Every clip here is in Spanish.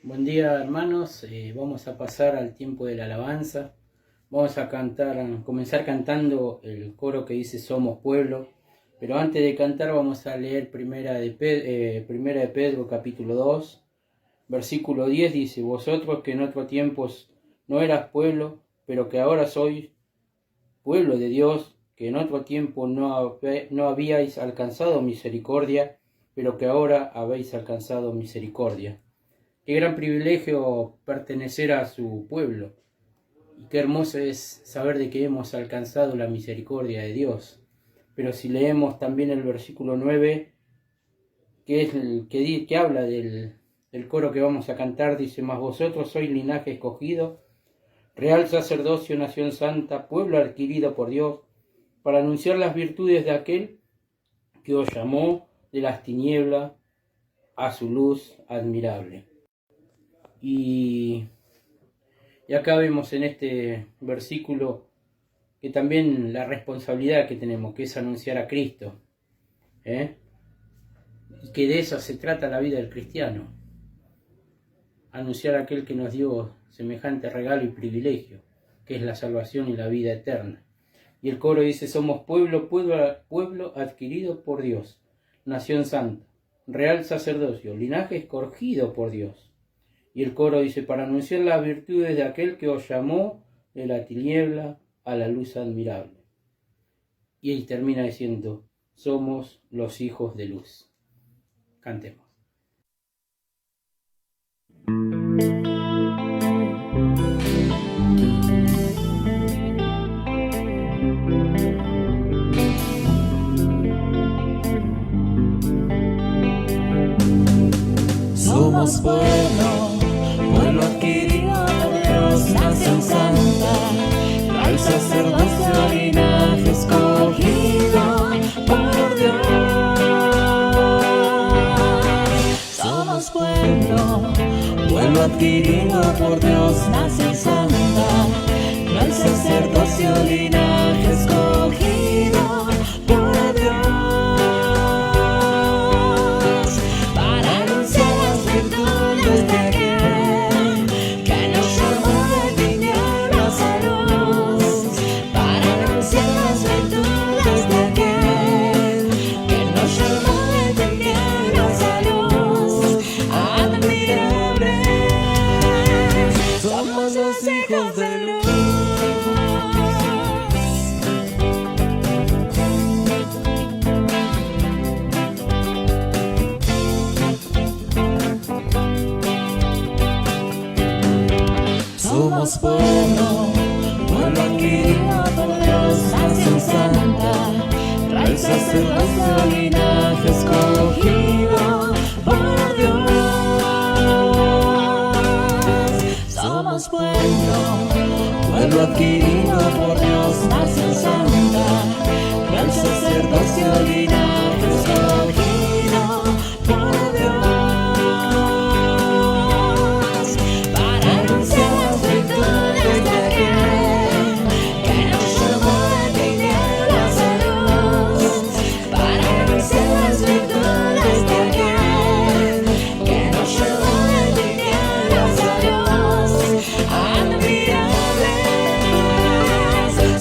Buen día, hermanos. Vamos a pasar al tiempo de la alabanza. Vamos a comenzar cantando el coro que dice Somos Pueblo. Pero antes de cantar vamos a leer Primera de Pedro capítulo 2, versículo 10. Dice: Vosotros que en otro tiempo no eras pueblo, pero que ahora sois pueblo de Dios, que en otro tiempo no habíais alcanzado misericordia, pero que ahora habéis alcanzado misericordia. Qué gran privilegio pertenecer a su pueblo, y qué hermoso es saber de que hemos alcanzado la misericordia de Dios. Pero si leemos también el versículo 9, que es el que habla del coro que vamos a cantar, dice: Mas vosotros sois linaje escogido, real sacerdocio, nación santa, pueblo adquirido por Dios, para anunciar las virtudes de aquel que os llamó de las tinieblas a su luz admirable. Y acá vemos en este versículo que también la responsabilidad que tenemos, que es anunciar a Cristo, y que de eso se trata la vida del cristiano, anunciar a aquel que nos dio semejante regalo y privilegio, que es la salvación y la vida eterna. Y el coro dice: somos pueblo adquirido por Dios, nación santa, real sacerdocio, linaje escogido por Dios. Y el coro dice: para anunciar las virtudes de aquel que os llamó de la tiniebla a la luz admirable. Y ahí termina diciendo: somos los hijos de luz. Cantemos. Somos pueblo adquirido por Dios, nación santa, real sacerdocio, linaje escogido por Dios. Somos pueblo adquirido por Dios, nación santa, real sacerdocio, linaje escogido por Dios. Somos pueblo adquirido por Dios, nación santa, real sacerdocio, linaje escogido por Dios. Somos pueblo adquirido por Dios, nación santa, real sacerdocio, linaje escogido por Dios.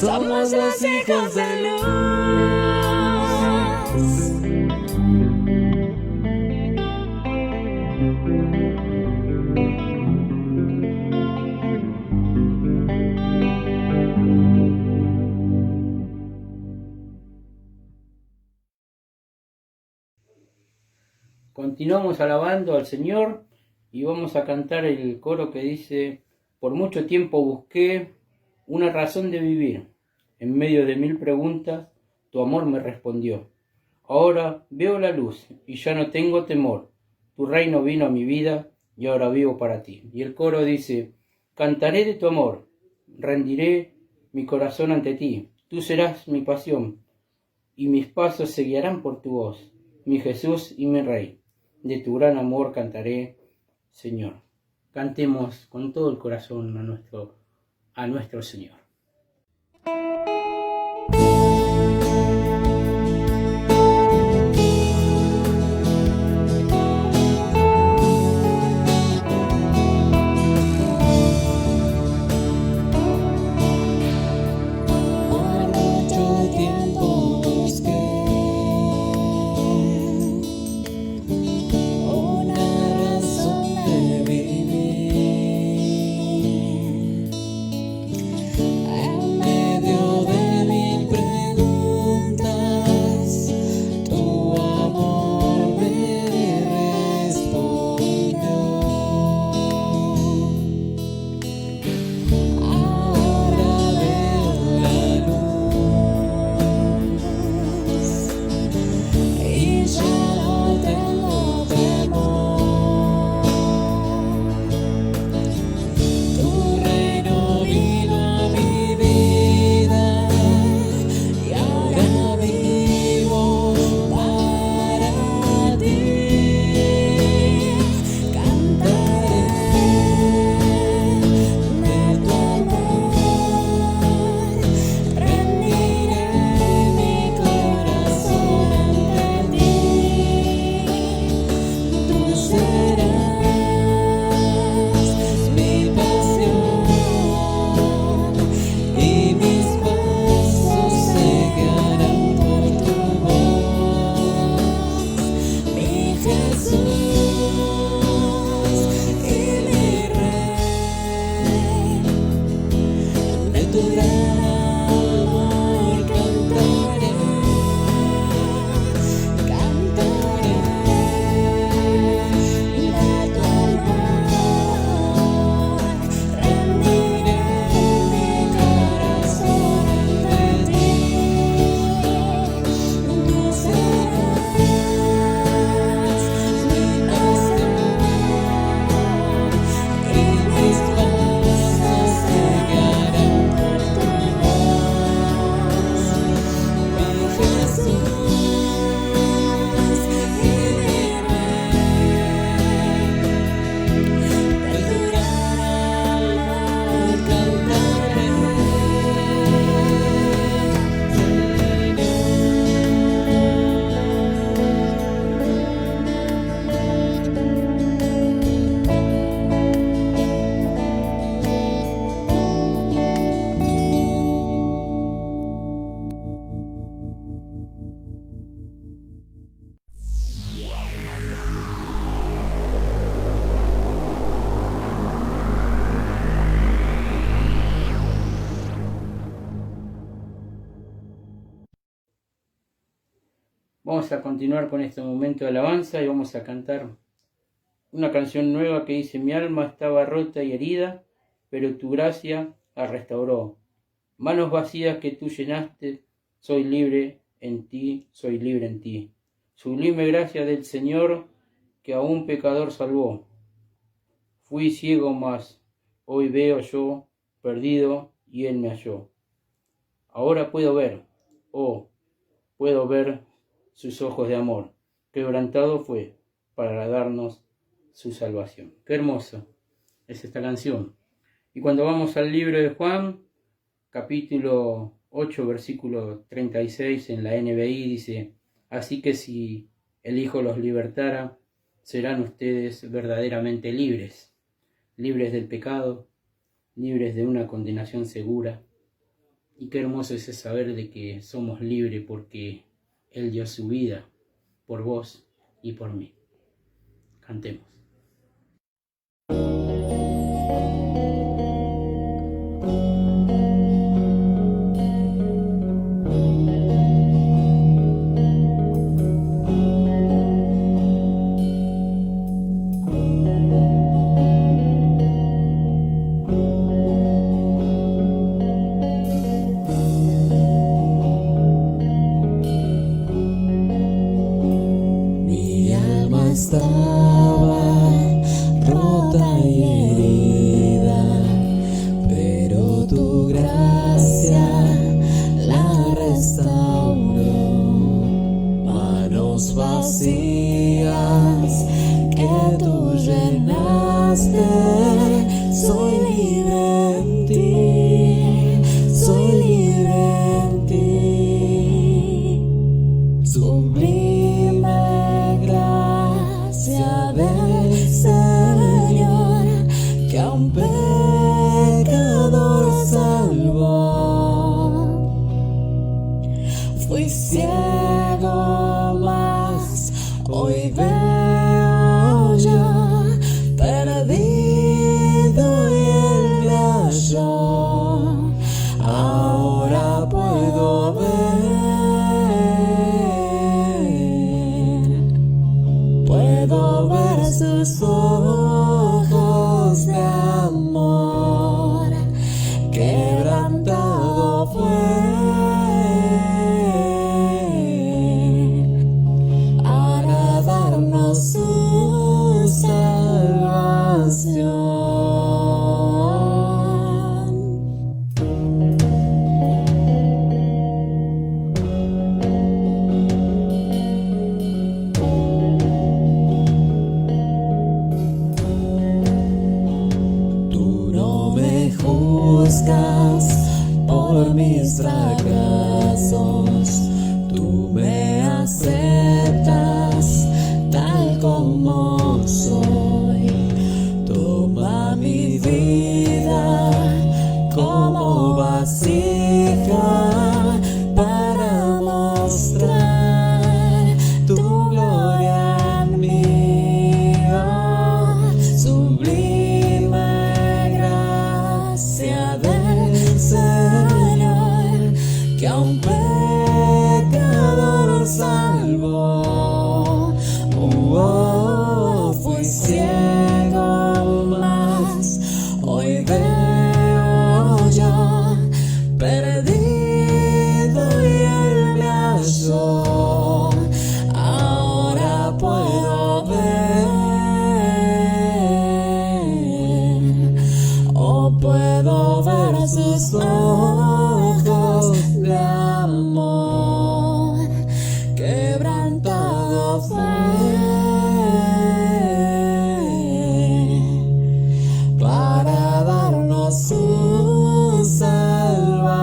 Somos los hijos de luz. Continuamos alabando al Señor y vamos a cantar el coro que dice: por mucho tiempo busqué una razón de vivir. En medio de 1000 preguntas, tu amor me respondió. Ahora veo la luz y ya no tengo temor. Tu reino vino a mi vida y ahora vivo para ti. Y el coro dice: cantaré de tu amor, rendiré mi corazón ante ti. Tú serás mi pasión y mis pasos se guiarán por tu voz. Mi Jesús y mi Rey, de tu gran amor cantaré, Señor. Cantemos con todo el corazón a nuestro Señor. y mi Rey, de tu gran amor cantaré, cantaré, de tu amor rendiré mi corazón ante ti. Tú serás mi pasión y mis cosas llegarán por tu voz, mi Jesús y mi Rey, de tu gran amor cantaré. Vamos a continuar con este momento de alabanza y vamos a cantar una canción nueva que dice: mi alma estaba rota y herida, pero tu gracia la restauró. Manos vacías que tú llenaste, soy libre en ti, soy libre en ti. Sublime gracia del Señor que a un pecador salvó. Fui ciego, mas hoy veo yo, perdido, y Él me halló. Ahora puedo ver, oh, puedo ver sus ojos de amor. Quebrantado fue para darnos su salvación. Qué hermosa es esta canción. Y cuando vamos al libro de Juan, capítulo 8, versículo 36 en la NBI, dice: así que si el Hijo los libertara, serán ustedes verdaderamente libres, libres del pecado, libres de una condenación segura. Y qué hermoso es saber de que somos libres porque Él dio su vida por vos y por mí. Cantemos. Estaba rota y herida, pero tu gracia la restauró. Manos vacías que tú llenaste, soy libre en ti, soy libre en ti. Sublime gracia del Señor que a un pecador salvó. Fui ciego, mas hoy veo yo, perdido y Él me halló. Ahora puedo ver, puedo ver sus ojos de amor. Quebrantado fue para darnos su salvación. Tú no me juzgas por mis fracasos, tú me aceptas tal como soy. Toma mi vida como vasija para mostrar tu gloria en mí. tus ojos de amor, quebrantado fue para darnos su salvación.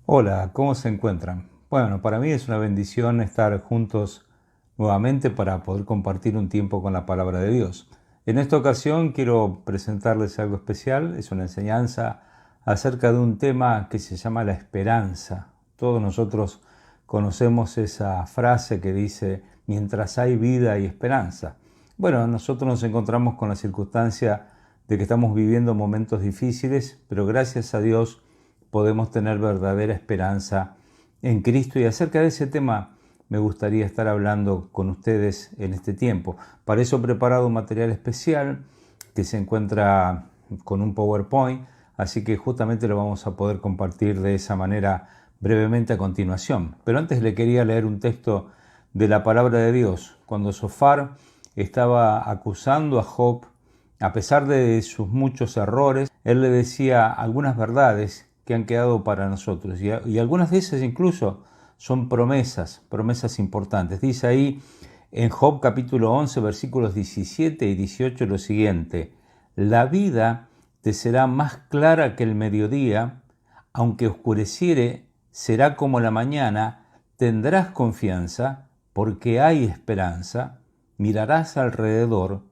Hola, ¿cómo se encuentran? Bueno, para mí es una bendición estar juntos nuevamente para poder compartir un tiempo con la palabra de Dios. En esta ocasión quiero presentarles algo especial, es una enseñanza acerca de un tema que se llama la esperanza. Todos nosotros conocemos esa frase que dice, mientras hay vida hay esperanza. Bueno, nosotros nos encontramos con la circunstancia de que estamos viviendo momentos difíciles, pero gracias a Dios podemos tener verdadera esperanza en Cristo, y acerca de ese tema me gustaría estar hablando con ustedes en este tiempo. Para eso he preparado un material especial que se encuentra con un PowerPoint, así que justamente lo vamos a poder compartir de esa manera brevemente a continuación. Pero antes le quería leer un texto de la palabra de Dios. Cuando Sofar estaba acusando a Job, a pesar de sus muchos errores, él le decía algunas verdades que han quedado para nosotros, y algunas de esas incluso son promesas importantes. Dice ahí en Job capítulo 11 versículos 17 y 18 lo siguiente: la vida te será más clara que el mediodía, aunque oscureciere será como la mañana, tendrás confianza porque hay esperanza, mirarás alrededor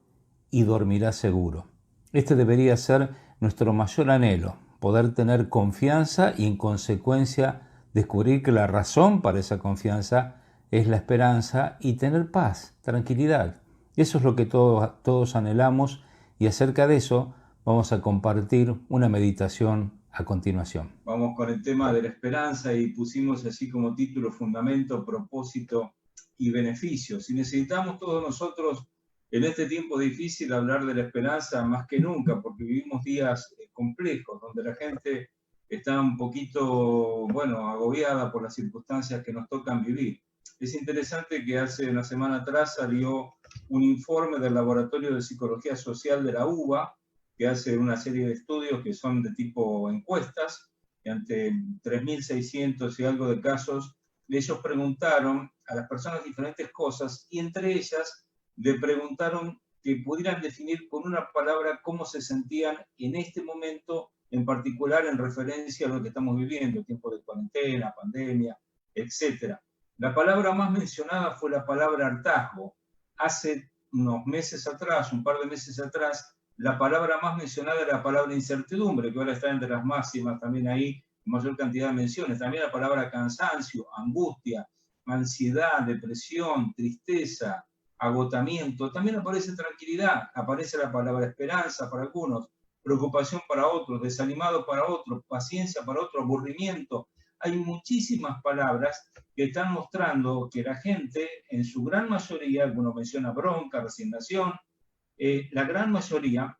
y dormirás seguro. Este debería ser nuestro mayor anhelo, poder tener confianza y en consecuencia descubrir que la razón para esa confianza es la esperanza y tener paz, tranquilidad. Eso es lo que todos anhelamos, y acerca de eso vamos a compartir una meditación a continuación. Vamos con el tema de la esperanza y pusimos así como título fundamento, propósito y beneficios. Y necesitamos todos nosotros en este tiempo difícil hablar de la esperanza más que nunca, porque vivimos días complejos, donde la gente está un poquito, agobiada por las circunstancias que nos tocan vivir. Es interesante que hace una semana atrás salió un informe del Laboratorio de Psicología Social de la UBA, que hace una serie de estudios que son de tipo encuestas, y ante 3.600 y algo de casos, ellos preguntaron a las personas diferentes cosas, y entre ellas le preguntaron que pudieran definir con una palabra cómo se sentían en este momento, en particular en referencia a lo que estamos viviendo, tiempo de cuarentena, pandemia, etc. La palabra más mencionada fue la palabra hartazgo. Hace unos meses atrás, un par de meses atrás, la palabra más mencionada era la palabra incertidumbre, que ahora está entre las máximas también ahí, en mayor cantidad de menciones. También la palabra cansancio, angustia, ansiedad, depresión, tristeza, agotamiento. También aparece tranquilidad, aparece la palabra esperanza para algunos, preocupación para otros, desanimado para otros, paciencia para otros, aburrimiento. Hay muchísimas palabras que están mostrando que la gente, en su gran mayoría, algunos mencionan bronca, resignación, la gran mayoría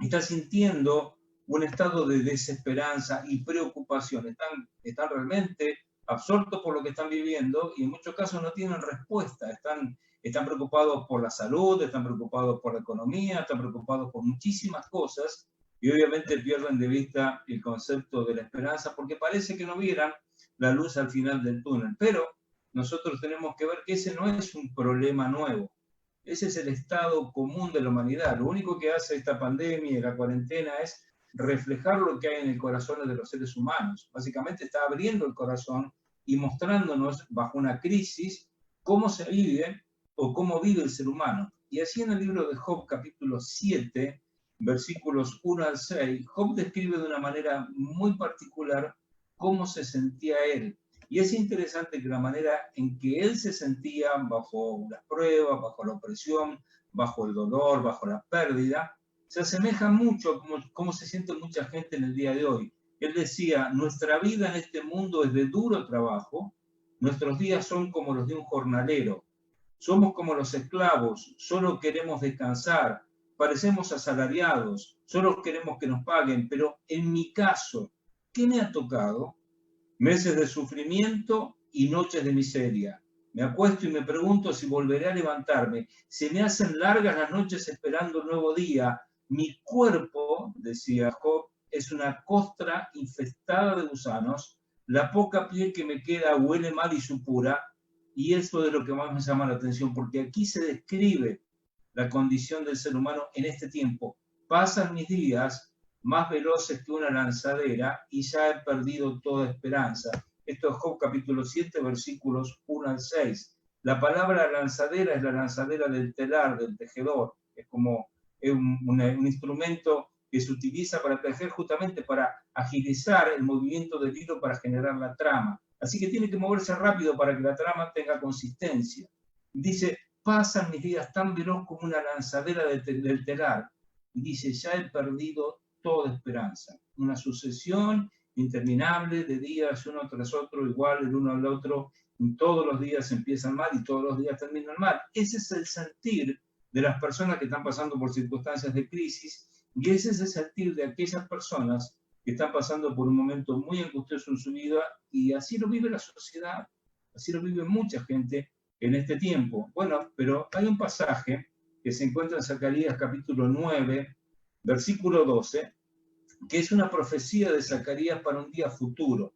está sintiendo un estado de desesperanza y preocupación. Están realmente absortos por lo que están viviendo y en muchos casos no tienen respuesta. Están preocupados por la salud, están preocupados por la economía, están preocupados por muchísimas cosas y obviamente pierden de vista el concepto de la esperanza porque parece que no vieran la luz al final del túnel. Pero nosotros tenemos que ver que ese no es un problema nuevo. Ese es el estado común de la humanidad. Lo único que hace esta pandemia y la cuarentena es reflejar lo que hay en el corazón de los seres humanos. Básicamente está abriendo el corazón y mostrándonos bajo una crisis cómo se vive o cómo vive el ser humano. Y así en el libro de Job, capítulo 7, versículos 1 al 6, Job describe de una manera muy particular cómo se sentía él. Y es interesante que la manera en que él se sentía bajo las pruebas, bajo la opresión, bajo el dolor, bajo la pérdida, se asemeja mucho a cómo se siente mucha gente en el día de hoy. Él decía, nuestra vida en este mundo es de duro trabajo, nuestros días son como los de un jornalero, somos como los esclavos, solo queremos descansar, parecemos asalariados, solo queremos que nos paguen, pero en mi caso, ¿qué me ha tocado? Meses de sufrimiento y noches de miseria. Me acuesto y me pregunto si volveré a levantarme. Se me hacen largas las noches esperando un nuevo día. Mi cuerpo, decía Job, es una costra infestada de gusanos. La poca piel que me queda huele mal y supura. Y eso es lo que más me llama la atención, porque aquí se describe la condición del ser humano en este tiempo. Pasan mis días más veloces que una lanzadera y ya he perdido toda esperanza. Esto es Job capítulo 7, versículos 1 al 6. La palabra lanzadera es la lanzadera del telar, del tejedor. Es como un instrumento que se utiliza para tejer, justamente para agilizar el movimiento del hilo para generar la trama. Así que tiene que moverse rápido para que la trama tenga consistencia. Dice, pasan mis días tan veloz como una lanzadera del telar. Y dice, ya he perdido toda esperanza. Una sucesión interminable de días uno tras otro, igual el uno al otro, y todos los días empiezan mal y todos los días terminan mal. Ese es el sentir de las personas que están pasando por circunstancias de crisis, y ese es el sentir de aquellas personas que están pasando por un momento muy angustioso en su vida, y así lo vive la sociedad, así lo vive mucha gente en este tiempo. Bueno, pero hay un pasaje que se encuentra en Zacarías capítulo 9, versículo 12, que es una profecía de Zacarías para un día futuro.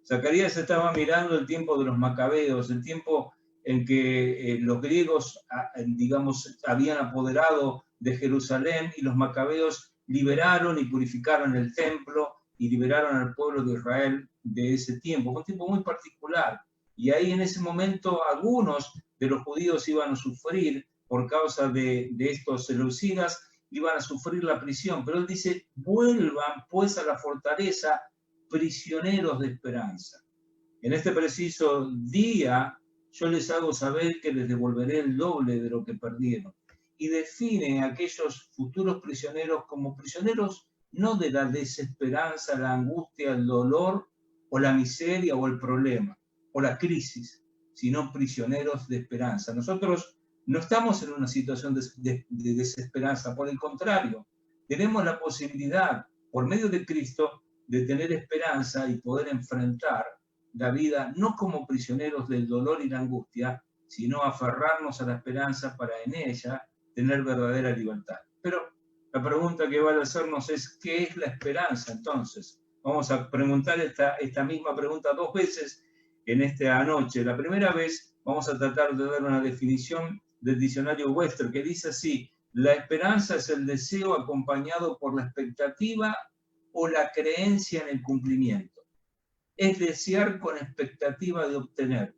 Zacarías estaba mirando el tiempo de los macabeos, el tiempo en que los griegos, digamos, habían apoderado de Jerusalén y los macabeos liberaron y purificaron el templo y liberaron al pueblo de Israel de ese tiempo. Fue un tiempo muy particular. Y ahí en ese momento algunos de los judíos iban a sufrir por causa de estos seleucidas, iban a sufrir la prisión, pero él dice, vuelvan pues a la fortaleza, prisioneros de esperanza. En este preciso día, yo les hago saber que les devolveré el doble de lo que perdieron. Y define a aquellos futuros prisioneros como prisioneros no de la desesperanza, la angustia, el dolor, o la miseria, o el problema, o la crisis, sino prisioneros de esperanza. Nosotros no estamos en una situación de desesperanza, por el contrario, tenemos la posibilidad, por medio de Cristo, de tener esperanza y poder enfrentar la vida no como prisioneros del dolor y la angustia, sino aferrarnos a la esperanza para en ella tener verdadera libertad. Pero La pregunta que vale hacernos es, ¿qué es la esperanza entonces? Vamos a preguntar esta misma pregunta 2 veces en esta noche. La primera vez vamos a tratar de dar una definición del diccionario Webster que dice así: la esperanza es el deseo acompañado por la expectativa o la creencia en el cumplimiento. Es desear con expectativa de obtener.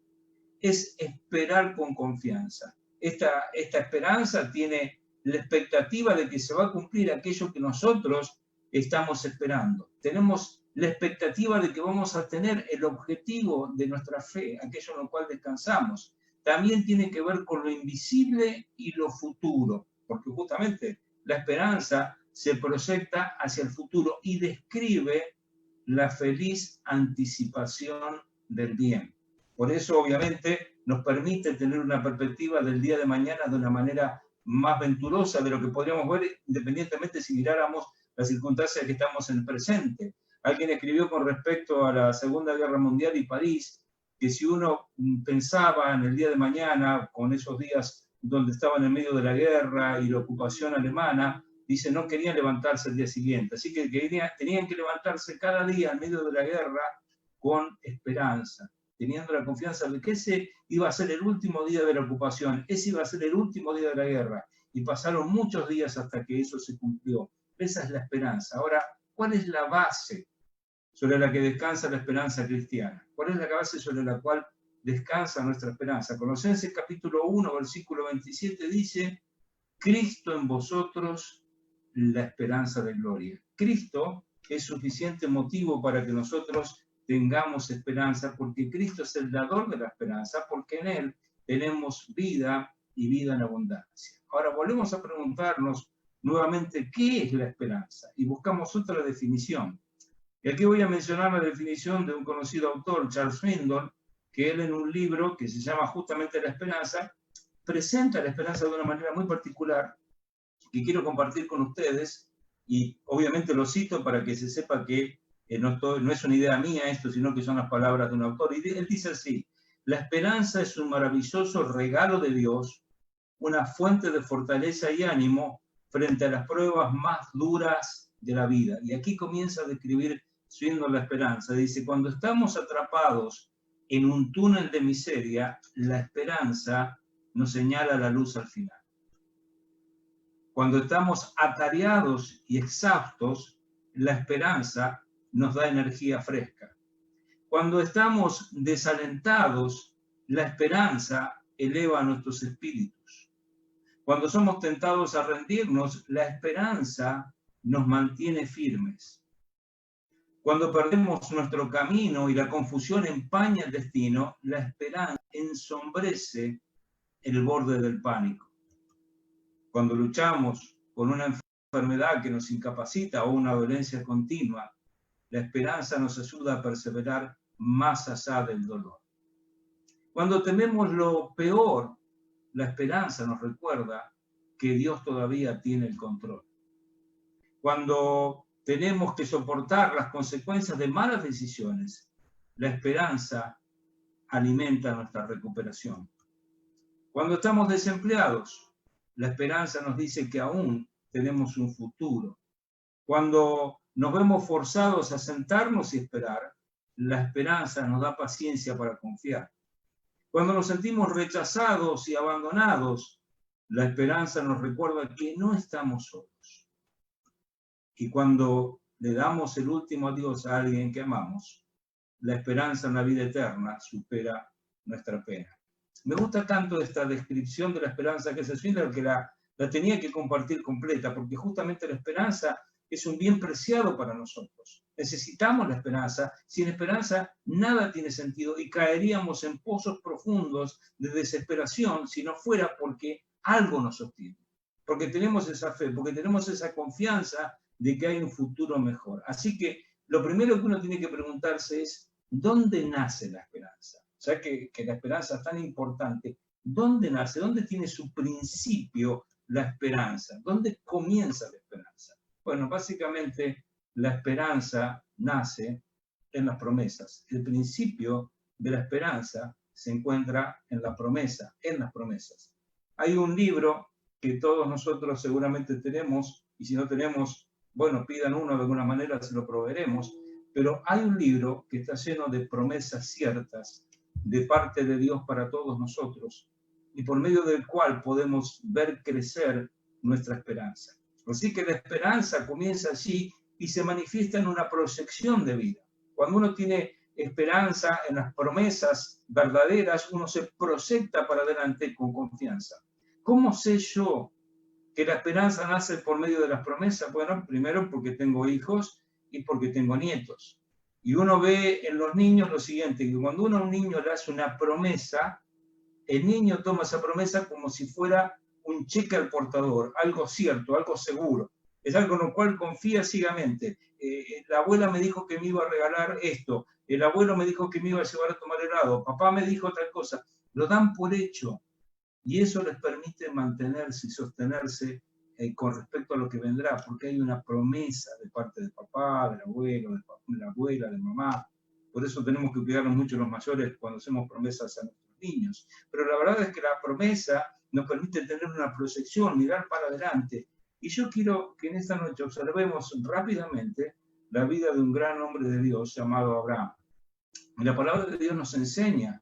Es esperar con confianza. Esta esperanza tiene la expectativa de que se va a cumplir aquello que nosotros estamos esperando. Tenemos la expectativa de que vamos a tener el objetivo de nuestra fe, aquello en lo cual descansamos. También tiene que ver con lo invisible y lo futuro, porque justamente la esperanza se proyecta hacia el futuro y describe la feliz anticipación del bien. Por eso, obviamente, nos permite tener una perspectiva del día de mañana de una manera más venturosa de lo que podríamos ver, independientemente si miráramos las circunstancias que estamos en el presente. Alguien escribió con respecto a la Segunda Guerra Mundial y París, que si uno pensaba en el día de mañana, con esos días donde estaban en medio de la guerra y la ocupación alemana, dice, no querían levantarse el día siguiente. Así que tenían que levantarse cada día en medio de la guerra con esperanza, teniendo la confianza de que ese iba a ser el último día de la ocupación, ese iba a ser el último día de la guerra. Y pasaron muchos días hasta que eso se cumplió. Esa es la esperanza. Ahora, ¿cuál es la base sobre la que descansa la esperanza cristiana? ¿Cuál es la base sobre la cual descansa nuestra esperanza? Colosenses capítulo 1, versículo 27 dice, Cristo en vosotros, la esperanza de gloria. Cristo es suficiente motivo para que nosotros tengamos esperanza, porque Cristo es el dador de la esperanza, porque en Él tenemos vida y vida en abundancia. Ahora volvemos a preguntarnos nuevamente, ¿qué es la esperanza? Y buscamos otra definición. Y aquí voy a mencionar la definición de un conocido autor, Charles Swindoll, que él en un libro que se llama justamente La Esperanza, presenta la esperanza de una manera muy particular, que quiero compartir con ustedes, y obviamente lo cito para que se sepa que no es una idea mía esto, sino que son las palabras de un autor. Y él dice así, la esperanza es un maravilloso regalo de Dios, una fuente de fortaleza y ánimo frente a las pruebas más duras de la vida. Y aquí comienza a describir Swindoll la esperanza. Dice, cuando estamos atrapados en un túnel de miseria, la esperanza nos señala la luz al final. Cuando estamos atareados y exhaustos, la esperanza nos da energía fresca. Cuando estamos desalentados, la esperanza eleva nuestros espíritus. Cuando somos tentados a rendirnos, la esperanza nos mantiene firmes. Cuando perdemos nuestro camino y la confusión empaña el destino, la esperanza ensombrece el borde del pánico. Cuando luchamos con una enfermedad que nos incapacita o una dolencia continua, la esperanza nos ayuda a perseverar más allá del dolor. Cuando tememos lo peor, la esperanza nos recuerda que Dios todavía tiene el control. Cuando tenemos que soportar las consecuencias de malas decisiones, la esperanza alimenta nuestra recuperación. Cuando estamos desempleados, la esperanza nos dice que aún tenemos un futuro. Cuando nos vemos forzados a sentarnos y esperar, la esperanza nos da paciencia para confiar. Cuando nos sentimos rechazados y abandonados, la esperanza nos recuerda que no estamos solos. Y cuando le damos el último adiós a alguien que amamos, la esperanza en la vida eterna supera nuestra pena. Me gusta tanto esta descripción de la esperanza que se Swindoll que la tenía que compartir completa, porque justamente la esperanza es un bien preciado para nosotros. Necesitamos la esperanza. Sin esperanza nada tiene sentido y caeríamos en pozos profundos de desesperación si no fuera porque algo nos sostiene. Porque tenemos esa fe, porque tenemos esa confianza de que hay un futuro mejor. Así que lo primero que uno tiene que preguntarse es, ¿dónde nace la esperanza? O sea que la esperanza es tan importante. ¿Dónde nace? ¿Dónde tiene su principio la esperanza? ¿Dónde comienza la esperanza? Bueno, básicamente la esperanza nace en las promesas. El principio de la esperanza se encuentra en la promesa, en las promesas. Hay un libro que todos nosotros seguramente tenemos y si no tenemos, bueno, pidan uno, de alguna manera se lo proveeremos, pero hay un libro que está lleno de promesas ciertas de parte de Dios para todos nosotros, y por medio del cual podemos ver crecer nuestra esperanza. Así que la esperanza comienza allí y se manifiesta en una proyección de vida. Cuando uno tiene esperanza en las promesas verdaderas, uno se proyecta para adelante con confianza. ¿Cómo sé yo que la esperanza nace por medio de las promesas? Bueno, primero porque tengo hijos y porque tengo nietos. Y uno ve en los niños lo siguiente, que cuando uno a un niño le hace una promesa, el niño toma esa promesa como si fuera un cheque al portador, algo cierto, algo seguro. Es algo en lo cual confía ciegamente. La abuela me dijo que me iba a regalar esto, el abuelo me dijo que me iba a llevar a tomar helado, papá me dijo tal cosa. Lo dan por hecho y eso les permite mantenerse y sostenerse con respecto a lo que vendrá, porque hay una promesa de parte del papá, del abuelo, de la abuela, de mamá. Por eso tenemos que cuidarnos mucho los mayores cuando hacemos promesas a nuestros niños. Pero la verdad es que la promesa nos permite tener una proyección, mirar para adelante. Y yo quiero que en esta noche observemos rápidamente la vida de un gran hombre de Dios llamado Abraham. Y la palabra de Dios nos enseña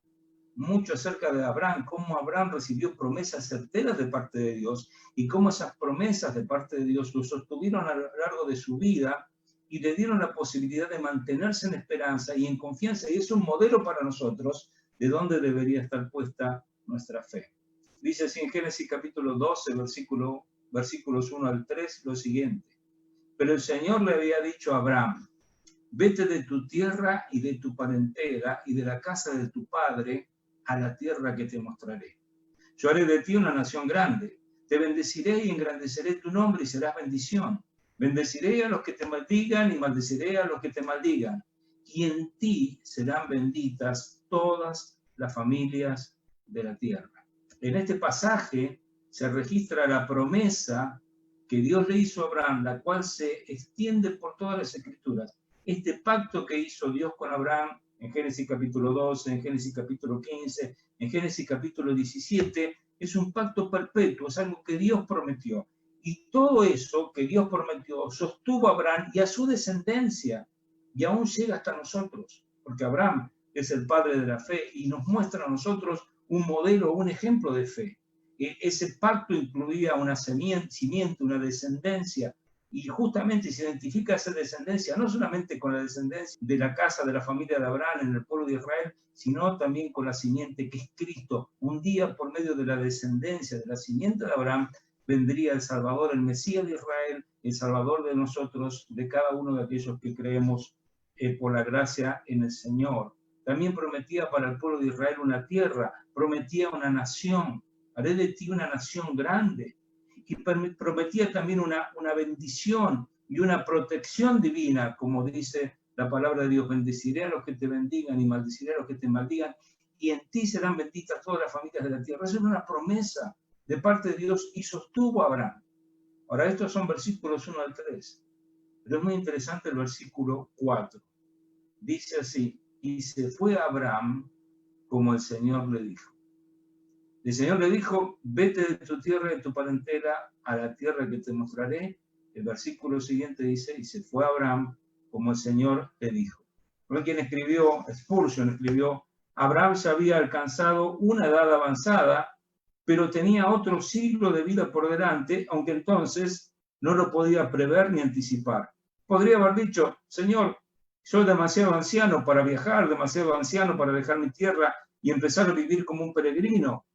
mucho acerca de Abraham, cómo Abraham recibió promesas certeras de parte de Dios y cómo esas promesas de parte de Dios lo sostuvieron a lo largo de su vida y le dieron la posibilidad de mantenerse en esperanza y en confianza. Y es un modelo para nosotros de dónde debería estar puesta nuestra fe. Dice así en Génesis capítulo 12, versículos 1 al 3, lo siguiente. Pero el Señor le había dicho a Abraham, vete de tu tierra y de tu parentela y de la casa de tu padre a la tierra que te mostraré. Yo haré de ti una nación grande. Te bendeciré y engrandeceré tu nombre y serás bendición. Bendeciré a los que te maldigan y maldeciré a los que te maldigan. Y en ti serán benditas todas las familias de la tierra. En este pasaje se registra la promesa que Dios le hizo a Abraham, la cual se extiende por todas las escrituras. Este pacto que hizo Dios con Abraham en Génesis capítulo 12, en Génesis capítulo 15, en Génesis capítulo 17, es un pacto perpetuo, es algo que Dios prometió. Y todo eso que Dios prometió sostuvo a Abraham y a su descendencia, y aún llega hasta nosotros, porque Abraham es el padre de la fe y nos muestra a nosotros un modelo, un ejemplo de fe. Ese pacto incluía una simiente, una descendencia, y justamente se identifica esa descendencia no solamente con la descendencia de la casa de la familia de Abraham en el pueblo de Israel, sino también con la simiente que es Cristo. Un día, por medio de la descendencia, de la simiente de Abraham, vendría el Salvador, el Mesías de Israel, el Salvador de nosotros, de cada uno de aquellos que creemos por la gracia en el Señor. También prometía para el pueblo de Israel una tierra, prometía una nación. Haré de ti una nación grande. Y prometía también una bendición y una protección divina, como dice la palabra de Dios. Bendeciré a los que te bendigan y maldeciré a los que te maldigan, y en ti serán benditas todas las familias de la tierra. Esa es una promesa de parte de Dios y sostuvo a Abraham. Ahora, estos son versículos 1 al 3, pero es muy interesante el versículo 4. Dice así, y se fue Abraham como el Señor le dijo. El Señor le dijo, vete de tu tierra y de tu parentela a la tierra que te mostraré. El versículo siguiente dice, y se fue Abraham como el Señor le dijo. Por quien escribió, Spurgeon escribió, Abraham ya había alcanzado una edad avanzada, pero tenía otro siglo de vida por delante, aunque entonces no lo podía prever ni anticipar. Podría haber dicho, Señor, soy demasiado anciano para viajar, demasiado anciano para dejar mi tierra y empezar a vivir como un peregrino.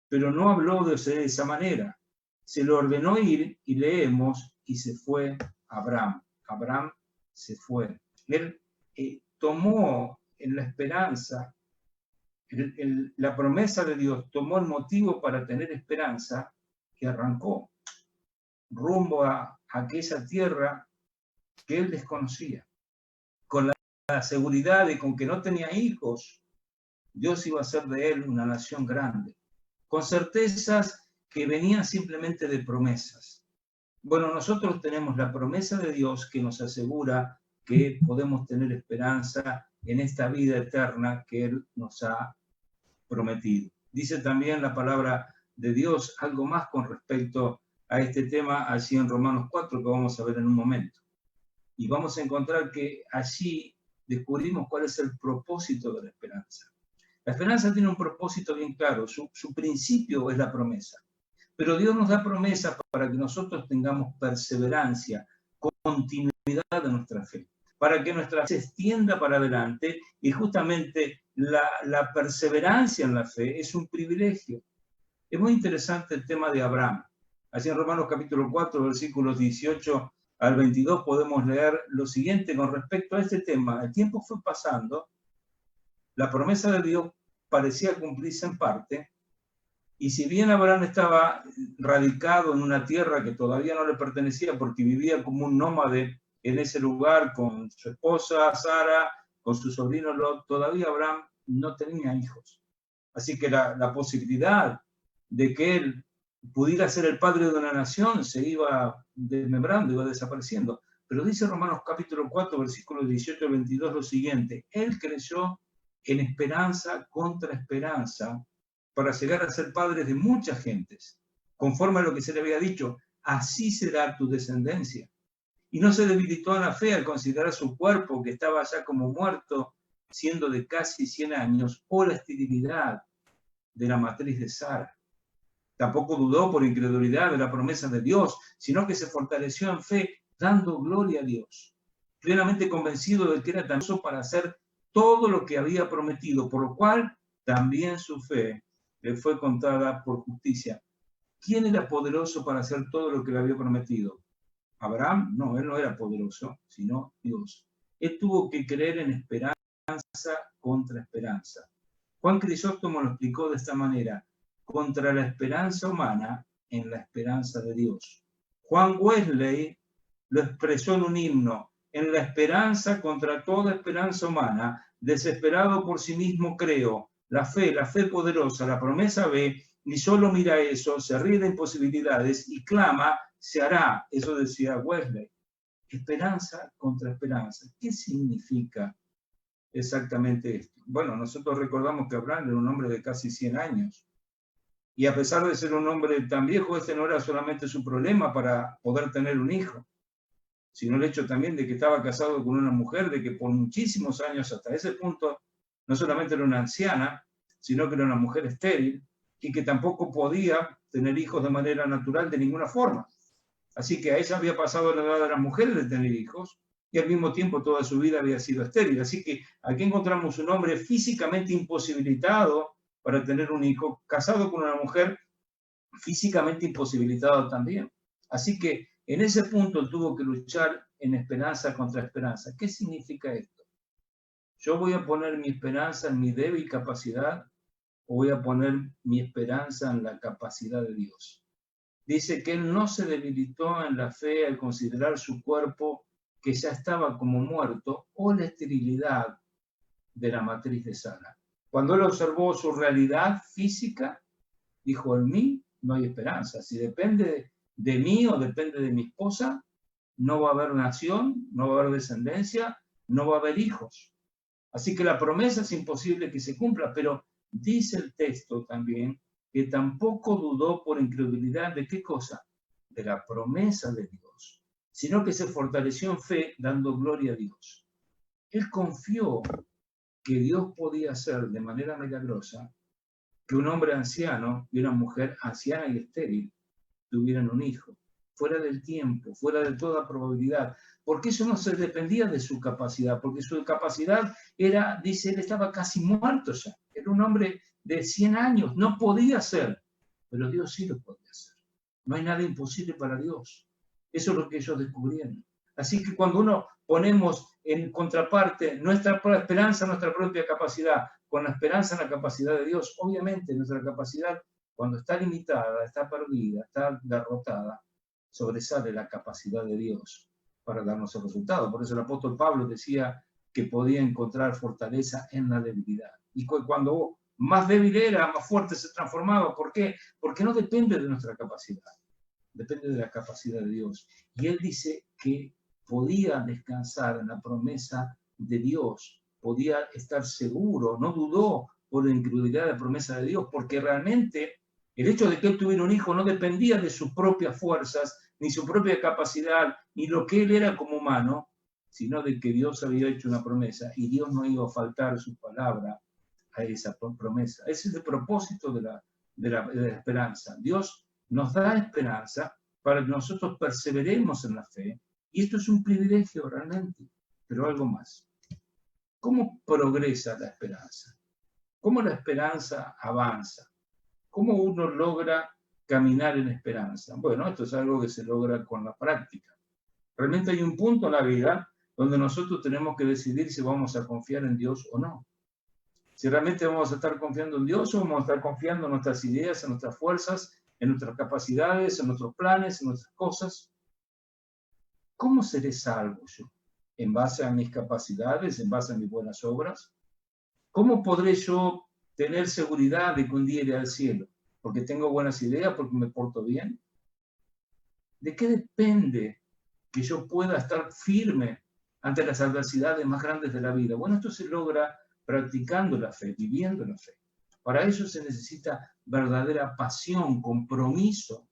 Pero no habló de esa manera. Se lo ordenó ir y leemos, y se fue Abraham. Abraham se fue. Él tomó en la esperanza, la promesa de Dios, tomó el motivo para tener esperanza y arrancó rumbo a aquella tierra que él desconocía. Con la seguridad de con que no tenía hijos, Dios iba a hacer de él una nación grande. Con certezas que venían simplemente de promesas. Bueno, nosotros tenemos la promesa de Dios que nos asegura que podemos tener esperanza en esta vida eterna que Él nos ha prometido. Dice también la palabra de Dios algo más con respecto a este tema allí en Romanos 4, que vamos a ver en un momento. Y vamos a encontrar que allí descubrimos cuál es el propósito de la esperanza. La esperanza tiene un propósito bien claro, su principio es la promesa. Pero Dios nos da promesas para que nosotros tengamos perseverancia, continuidad de nuestra fe, para que nuestra fe se extienda para adelante, y justamente la perseverancia en la fe es un privilegio. Es muy interesante el tema de Abraham. Así en Romanos capítulo 4, versículos 18 al 22 podemos leer lo siguiente con respecto a este tema. El tiempo fue pasando, la promesa de Dios parecía cumplirse en parte, y si bien Abraham estaba radicado en una tierra que todavía no le pertenecía porque vivía como un nómade en ese lugar con su esposa Sara, con su sobrino Lot, todavía Abraham no tenía hijos. Así que la posibilidad de que él pudiera ser el padre de una nación se iba desmembrando, iba desapareciendo. Pero dice Romanos capítulo 4, versículos 18 al 22 lo siguiente: él creyó en esperanza contra esperanza para llegar a ser padre de muchas gentes, conforme a lo que se le había dicho, así será tu descendencia. Y no se debilitó en la fe al considerar su cuerpo, que estaba ya como muerto, siendo de casi 100 años, o la esterilidad de la matriz de Sara. Tampoco dudó por incredulidad de la promesa de Dios, sino que se fortaleció en fe, dando gloria a Dios, plenamente convencido de que era tan solo para hacer todo lo que había prometido, por lo cual también su fe le fue contada por justicia. ¿Quién era poderoso para hacer todo lo que le había prometido? Abraham, no, él no era poderoso, sino Dios. Él tuvo que creer en esperanza contra esperanza. Juan Crisóstomo lo explicó de esta manera: contra la esperanza humana, en la esperanza de Dios. Juan Wesley lo expresó en un himno: en la esperanza contra toda esperanza humana, desesperado por sí mismo creo. La fe poderosa, la promesa ve, y solo mira eso, se ríe de imposibilidades y clama, se hará. Eso decía Wesley. Esperanza contra esperanza. ¿Qué significa exactamente esto? Bueno, nosotros recordamos que Abraham era un hombre de casi 100 años. Y a pesar de ser un hombre tan viejo, este no era solamente su problema para poder tener un hijo, sino el hecho también de que estaba casado con una mujer, de que por muchísimos años hasta ese punto no solamente era una anciana, sino que era una mujer estéril y que tampoco podía tener hijos de manera natural de ninguna forma. Así que a ella había pasado la edad de las mujeres de tener hijos y al mismo tiempo toda su vida había sido estéril. Así que aquí encontramos un hombre físicamente imposibilitado para tener un hijo, casado con una mujer físicamente imposibilitada también. Así que en ese punto tuvo que luchar en esperanza contra esperanza. ¿Qué significa esto? ¿Yo voy a poner mi esperanza en mi débil capacidad o voy a poner mi esperanza en la capacidad de Dios? Dice que él no se debilitó en la fe al considerar su cuerpo que ya estaba como muerto, o la esterilidad de la matriz de Sara. Cuando él observó su realidad física, dijo: en mí no hay esperanza. Si depende de mí o depende de mi esposa, no va a haber nación, no va a haber descendencia, no va a haber hijos. Así que la promesa es imposible que se cumpla, pero dice el texto también que tampoco dudó por incredulidad de ¿qué cosa? De la promesa de Dios, sino que se fortaleció en fe, dando gloria a Dios. Él confió que Dios podía hacer de manera milagrosa que un hombre anciano y una mujer anciana y estéril tuvieran un hijo, fuera del tiempo, fuera de toda probabilidad, porque eso no se dependía de su capacidad, porque su capacidad era, dice, él estaba casi muerto ya, era un hombre de 100 años, no podía ser, pero Dios sí lo podía hacer. No hay nada imposible para Dios. Eso es lo que ellos descubrieron. Así que cuando uno ponemos en contraparte nuestra esperanza, nuestra propia capacidad, con la esperanza en la capacidad de Dios, obviamente nuestra capacidad, cuando está limitada, está perdida, está derrotada, sobresale la capacidad de Dios para darnos el resultado. Por eso el apóstol Pablo decía que podía encontrar fortaleza en la debilidad. Y cuando más débil era, más fuerte se transformaba. ¿Por qué? Porque no depende de nuestra capacidad, depende de la capacidad de Dios. Y él dice que podía descansar en la promesa de Dios, podía estar seguro, no dudó por la incredulidad de la promesa de Dios, porque realmente El hecho de que él tuviera un hijo no dependía de sus propias fuerzas, ni su propia capacidad, ni lo que él era como humano, sino de que Dios había hecho una promesa y Dios no iba a faltar su palabra a esa promesa. Ese es el propósito de la esperanza. Dios nos da esperanza para que nosotros perseveremos en la fe, y esto es un privilegio realmente, pero algo más. ¿Cómo progresa la esperanza? ¿Cómo la esperanza avanza? ¿Cómo uno logra caminar en esperanza? Bueno, esto es algo que se logra con la práctica. Realmente hay un punto en la vida donde nosotros tenemos que decidir si vamos a confiar en Dios o no. Si realmente vamos a estar confiando en Dios o vamos a estar confiando en nuestras ideas, en nuestras fuerzas, en nuestras capacidades, en nuestros planes, en nuestras cosas. ¿Cómo seré salvo yo? ¿En base a mis capacidades, en base a mis buenas obras? ¿Cómo podré yo tener seguridad de que un día iré al cielo? ¿Porque tengo buenas ideas? ¿Porque me porto bien? ¿De qué depende que yo pueda estar firme ante las adversidades más grandes de la vida? Bueno, esto se logra practicando la fe, viviendo la fe. Para eso se necesita verdadera pasión, compromiso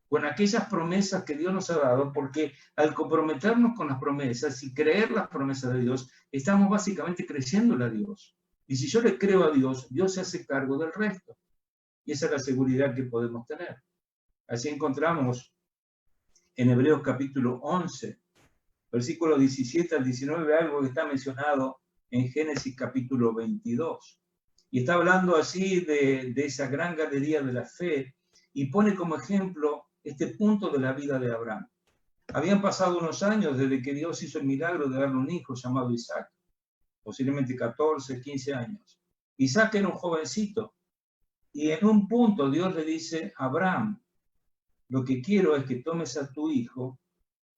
con aquellas promesas que Dios nos ha dado, porque al comprometernos con las promesas y creer las promesas de Dios, estamos básicamente creyéndole a Dios. Y si yo le creo a Dios, Dios se hace cargo del resto. Y esa es la seguridad que podemos tener. Así encontramos en Hebreos capítulo 11, versículos 17 al 19, algo que está mencionado en Génesis capítulo 22. Y está hablando así de esa gran galería de la fe y pone como ejemplo este punto de la vida de Abraham. Habían pasado unos años desde que Dios hizo el milagro de darle un hijo llamado Isaac, posiblemente 14, 15 años. Isaac era un jovencito y en un punto Dios le dice a Abraham, lo que quiero es que tomes a tu hijo,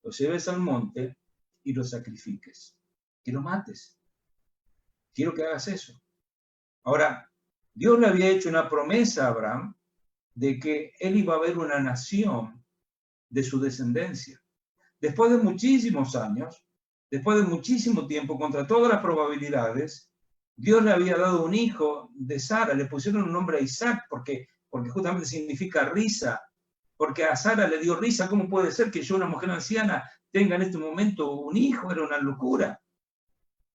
lo lleves al monte y lo sacrifiques, que lo mates. Quiero que hagas eso. Ahora, Dios le había hecho una promesa a Abraham de que él iba a ver una nación de su descendencia. Después de muchísimos años, después de muchísimo tiempo, contra todas las probabilidades, Dios le había dado un hijo de Sara, le pusieron un nombre a Isaac porque justamente significa risa, porque a Sara le dio risa. ¿Cómo puede ser que yo, una mujer anciana, tenga en este momento un hijo? Era una locura.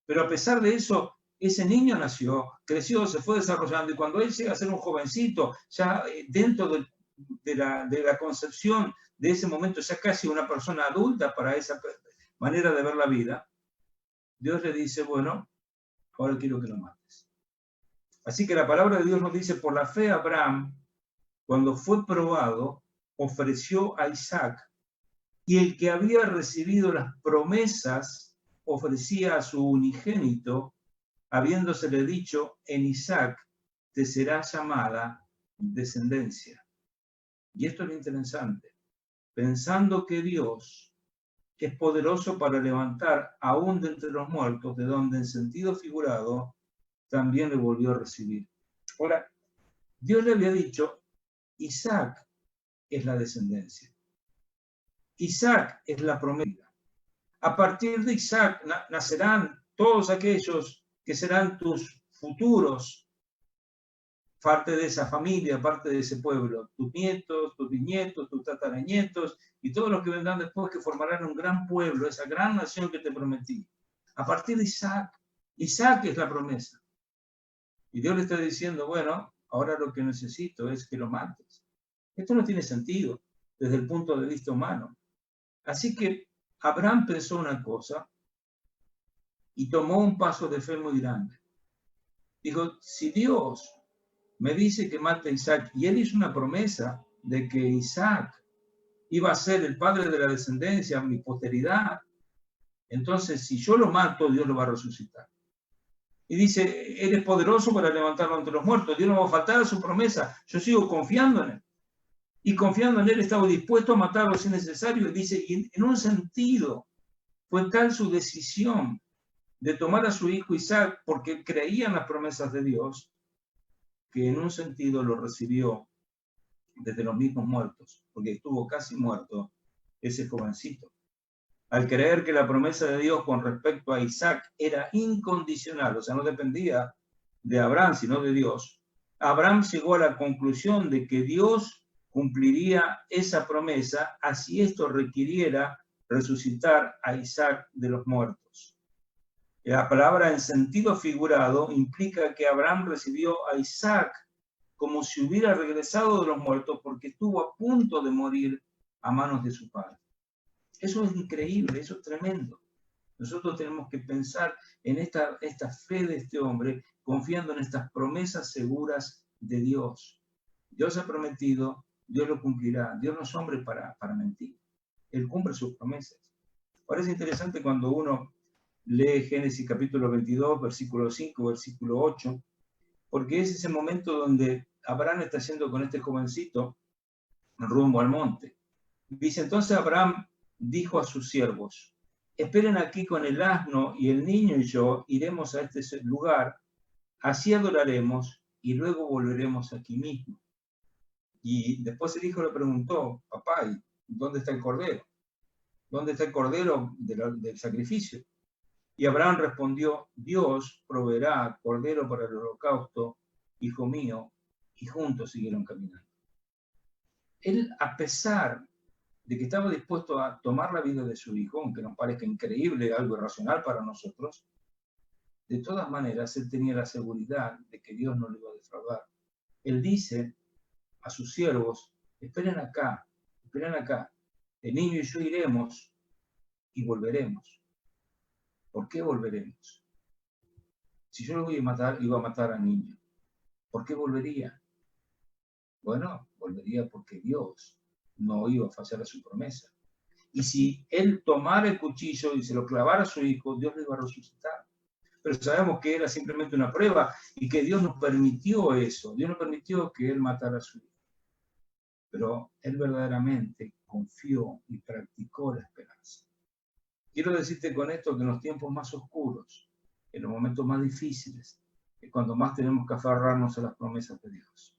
Pero a pesar de eso, ese niño nació, creció, se fue desarrollando, y cuando él llega a ser un jovencito, ya dentro de la concepción de ese momento, ya casi una persona adulta para esa manera de ver la vida, Dios le dice, bueno, ahora quiero que lo mates. Así que la palabra de Dios nos dice, por la fe Abraham, cuando fue probado, ofreció a Isaac, y el que había recibido las promesas ofrecía a su unigénito, habiéndosele dicho, en Isaac te será llamada descendencia. Y esto es lo interesante, pensando que Dios es poderoso para levantar aún de entre los muertos, de donde en sentido figurado también le volvió a recibir. Ahora, Dios le había dicho, Isaac es la descendencia. Isaac es la promesa. A partir de Isaac nacerán todos aquellos que serán tus futuros, parte de esa familia, parte de ese pueblo, tus nietos, tus bisnietos, tus tataranietos y todos los que vendrán después, que formarán un gran pueblo, esa gran nación que te prometí. A partir de Isaac, Isaac es la promesa. Y Dios le está diciendo, bueno, ahora lo que necesito es que lo mates. Esto no tiene sentido desde el punto de vista humano. Así que Abraham pensó una cosa y tomó un paso de fe muy grande. Dijo, si Dios me dice que mate a Isaac, y él hizo una promesa de que Isaac iba a ser el padre de la descendencia, mi posteridad, entonces si yo lo mato, Dios lo va a resucitar. Y dice, Él es poderoso para levantarlo entre los muertos, Dios no va a faltar a su promesa, yo sigo confiando en Él. Y confiando en Él estaba dispuesto a matarlo si es necesario. Y dice, y en un sentido, fue tal su decisión de tomar a su hijo Isaac, porque creía en las promesas de Dios, que en un sentido lo recibió desde los mismos muertos, porque estuvo casi muerto ese jovencito. Al creer que la promesa de Dios con respecto a Isaac era incondicional, o sea, no dependía de Abraham, sino de Dios, Abraham llegó a la conclusión de que Dios cumpliría esa promesa, así esto requiriera resucitar a Isaac de los muertos. La palabra en sentido figurado implica que Abraham recibió a Isaac como si hubiera regresado de los muertos porque estuvo a punto de morir a manos de su padre. Eso es increíble, eso es tremendo. Nosotros tenemos que pensar en esta fe de este hombre, confiando en estas promesas seguras de Dios. Dios ha prometido, Dios lo cumplirá. Dios no es hombre para mentir. Él cumple sus promesas. Parece interesante cuando uno lee Génesis capítulo 22, versículo 5, versículo 8, porque es ese momento donde Abraham está yendo con este jovencito rumbo al monte. Dice, entonces Abraham dijo a sus siervos, esperen aquí con el asno y el niño y yo iremos a este lugar, así adoraremos y luego volveremos aquí mismo. Y después el hijo le preguntó, papá, ¿y dónde está el cordero? ¿Dónde está el cordero del sacrificio? Y Abraham respondió, Dios proveerá cordero para el holocausto, hijo mío, y juntos siguieron caminando. Él, a pesar de que estaba dispuesto a tomar la vida de su hijo, aunque nos parezca increíble, algo irracional para nosotros, de todas maneras, él tenía la seguridad de que Dios no lo iba a defraudar. Él dice a sus siervos, esperen acá, el niño y yo iremos y volveremos. ¿Por qué volveremos? Si yo lo iba a matar al niño, ¿por qué volvería? Bueno, volvería porque Dios no iba a fallar a su promesa. Y si él tomara el cuchillo y se lo clavara a su hijo, Dios lo iba a resucitar. Pero sabemos que era simplemente una prueba y que Dios nos permitió eso. Dios no permitió que él matara a su hijo. Pero él verdaderamente confió y practicó la esperanza. Quiero decirte con esto que en los tiempos más oscuros, en los momentos más difíciles, es cuando más tenemos que aferrarnos a las promesas de Dios.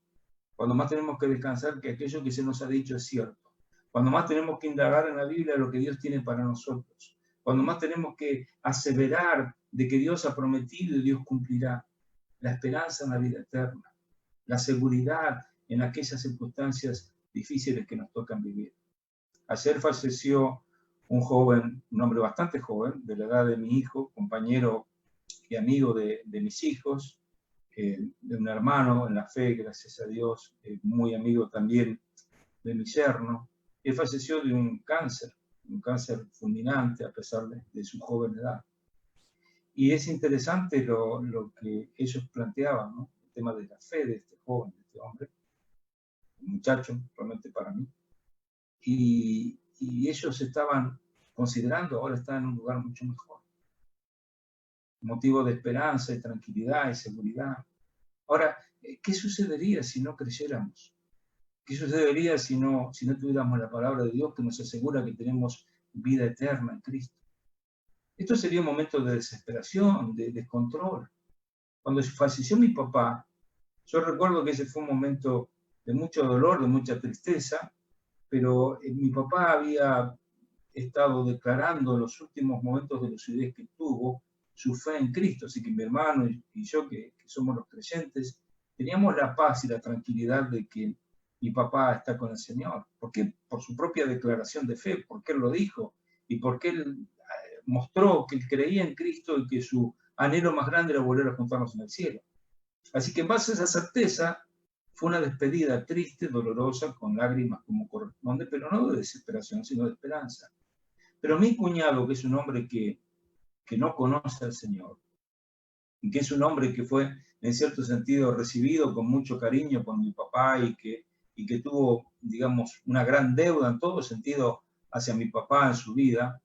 Cuando más tenemos que descansar que aquello que se nos ha dicho es cierto. Cuando más tenemos que indagar en la Biblia lo que Dios tiene para nosotros. Cuando más tenemos que aseverar de que Dios ha prometido y Dios cumplirá. La esperanza en la vida eterna. La seguridad en aquellas circunstancias difíciles que nos tocan vivir. Ayer falleció un joven, un hombre bastante joven, de la edad de mi hijo, compañero y amigo de mis hijos, de un hermano en la fe, gracias a Dios, muy amigo también de mi yerno. Él falleció de un cáncer fulminante a pesar de su joven edad. Y es interesante lo que ellos planteaban, ¿no? El tema de la fe de este joven, de este hombre, un muchacho, realmente para mí. Y ellos estaban considerando, ahora están en un lugar mucho mejor. Motivo de esperanza y tranquilidad y seguridad. Ahora, ¿qué sucedería si no creyéramos? ¿Qué sucedería si no tuviéramos la palabra de Dios que nos asegura que tenemos vida eterna en Cristo? Esto sería un momento de desesperación, de descontrol. Cuando falleció mi papá, yo recuerdo que ese fue un momento de mucho dolor, de mucha tristeza, pero mi papá había estado declarando en los últimos momentos de lucidez que tuvo su fe en Cristo, así que mi hermano y yo, que somos los creyentes, teníamos la paz y la tranquilidad de que mi papá está con el Señor. ¿Por qué? Por su propia declaración de fe, porque él lo dijo y porque él mostró que él creía en Cristo y que su anhelo más grande era volver a juntarnos en el cielo. Así que en base a esa certeza, fue una despedida triste, dolorosa, con lágrimas como corresponde, pero no de desesperación, sino de esperanza. Pero mi cuñado, que es un hombre que no conoce al Señor, y que es un hombre que fue, en cierto sentido, recibido con mucho cariño por mi papá y que tuvo, digamos, una gran deuda en todo sentido hacia mi papá en su vida,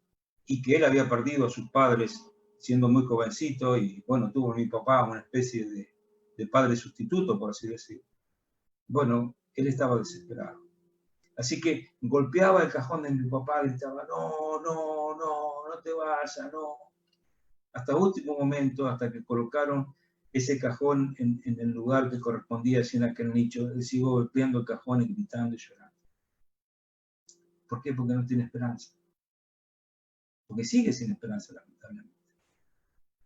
y que él había perdido a sus padres siendo muy jovencito, y bueno, tuvo mi papá una especie de padre sustituto, por así decirlo. Bueno, él estaba desesperado. Así que golpeaba el cajón de mi papá y gritaba, no te vayas, no. Hasta último momento, hasta que colocaron ese cajón en el lugar que correspondía en aquel nicho, él siguió golpeando el cajón y gritando y llorando. ¿Por qué? Porque no tiene esperanza. Porque sigue sin esperanza, lamentablemente.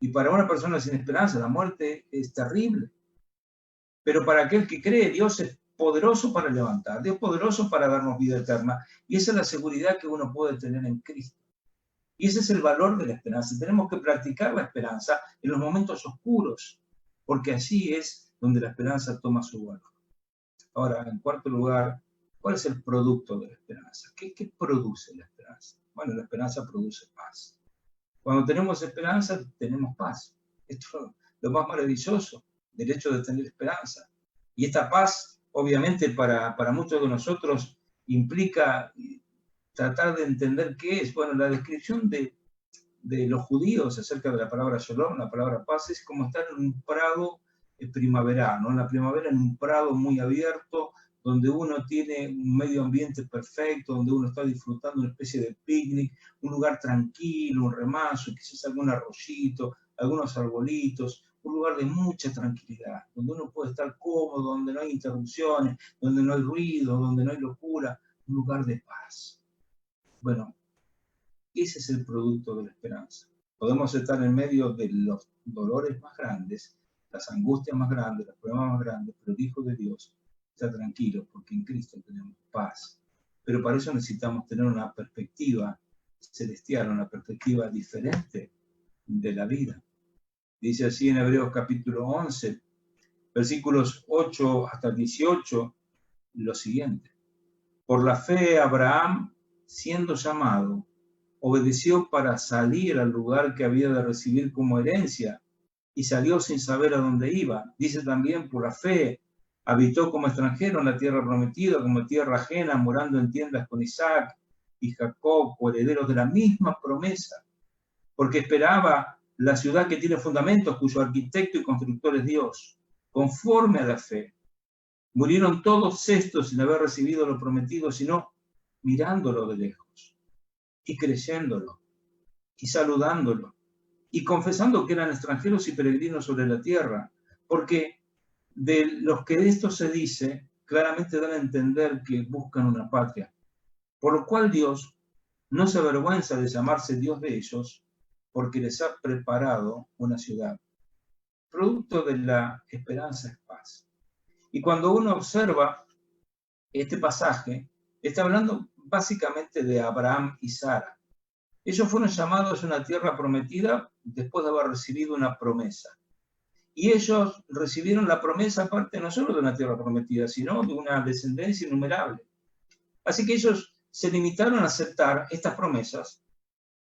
Y para una persona sin esperanza, la muerte es terrible. Pero para aquel que cree, Dios es poderoso para levantar, Dios es poderoso para darnos vida eterna. Y esa es la seguridad que uno puede tener en Cristo. Y ese es el valor de la esperanza. Tenemos que practicar la esperanza en los momentos oscuros, porque allí es donde la esperanza toma su valor. Ahora, en cuarto lugar, ¿cuál es el producto de la esperanza? ¿Qué produce la esperanza? Bueno, la esperanza produce paz. Cuando tenemos esperanza, tenemos paz. Esto es lo más maravilloso del hecho de tener esperanza. Y esta paz, obviamente, para muchos de nosotros implica tratar de entender qué es. Bueno, la descripción de los judíos acerca de la palabra shalom, la palabra paz, es como estar en un prado primaveral, ¿no? En la primavera, en un prado muy abierto, donde uno tiene un medio ambiente perfecto, donde uno está disfrutando una especie de picnic, un lugar tranquilo, un remanso, quizás algún arroyito, algunos arbolitos, un lugar de mucha tranquilidad, donde uno puede estar cómodo, donde no hay interrupciones, donde no hay ruido, donde no hay locura, un lugar de paz. Bueno, ese es el producto de la esperanza. Podemos estar en medio de los dolores más grandes, las angustias más grandes, los problemas más grandes, pero el Hijo de Dios está tranquilo porque en Cristo tenemos paz. Pero para eso necesitamos tener una perspectiva celestial, una perspectiva diferente de la vida. Dice así en Hebreos capítulo 11, versículos 8 hasta 18, lo siguiente. Por la fe Abraham, siendo llamado, obedeció para salir al lugar que había de recibir como herencia y salió sin saber a dónde iba. Dice también, por la fe, habitó como extranjero en la tierra prometida, como tierra ajena, morando en tiendas con Isaac y Jacob, herederos de la misma promesa, porque esperaba la ciudad que tiene fundamentos, cuyo arquitecto y constructor es Dios, conforme a la fe. Murieron todos estos sin haber recibido lo prometido, sino mirándolo de lejos y creyéndolo y saludándolo y confesando que eran extranjeros y peregrinos sobre la tierra, porque de los que de esto se dice, claramente dan a entender que buscan una patria, por lo cual Dios no se avergüenza de llamarse Dios de ellos, porque les ha preparado una ciudad. Producto de la esperanza es paz. Y cuando uno observa este pasaje, está hablando básicamente de Abraham y Sara. Ellos fueron llamados a una tierra prometida después de haber recibido una promesa. Y ellos recibieron la promesa aparte no solo de una tierra prometida, sino de una descendencia innumerable. Así que ellos se limitaron a aceptar estas promesas,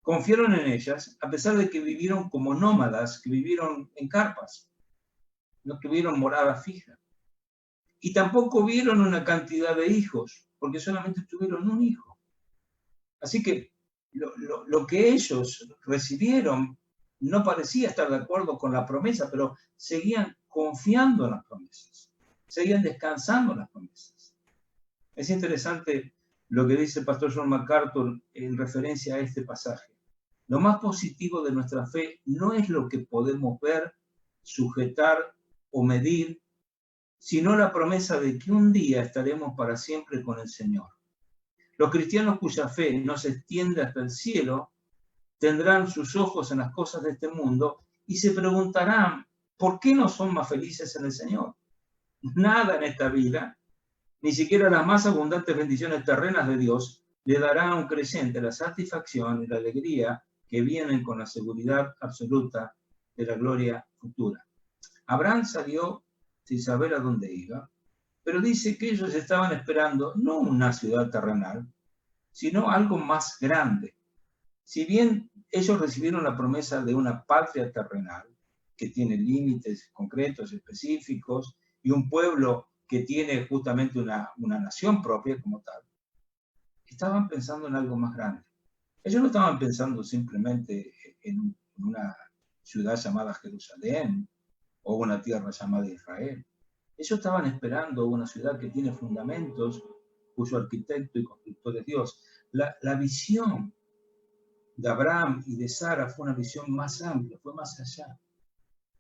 confiaron en ellas, a pesar de que vivieron como nómadas, que vivieron en carpas, no tuvieron morada fija. Y tampoco vieron una cantidad de hijos, porque solamente tuvieron un hijo. Así que lo que ellos recibieron no parecía estar de acuerdo con la promesa, pero seguían confiando en las promesas, seguían descansando en las promesas. Es interesante lo que dice el pastor John MacArthur en referencia a este pasaje. Lo más positivo de nuestra fe no es lo que podemos ver, sujetar o medir, sino la promesa de que un día estaremos para siempre con el Señor. Los cristianos cuya fe no se extiende hasta el cielo tendrán sus ojos en las cosas de este mundo y se preguntarán, ¿por qué no son más felices en el Señor? Nada en esta vida, ni siquiera las más abundantes bendiciones terrenas de Dios, le dará a un creyente la satisfacción y la alegría que vienen con la seguridad absoluta de la gloria futura. Abraham salió sin saber a dónde iba, pero dice que ellos estaban esperando no una ciudad terrenal, sino algo más grande. Si bien ellos recibieron la promesa de una patria terrenal, que tiene límites concretos, específicos, y un pueblo que tiene justamente una nación propia como tal, estaban pensando en algo más grande. Ellos no estaban pensando simplemente en una ciudad llamada Jerusalén o una tierra llamada Israel. Ellos estaban esperando una ciudad que tiene fundamentos, cuyo arquitecto y constructor es Dios. La visión de Abraham y de Sara fue una visión más amplia, fue más allá.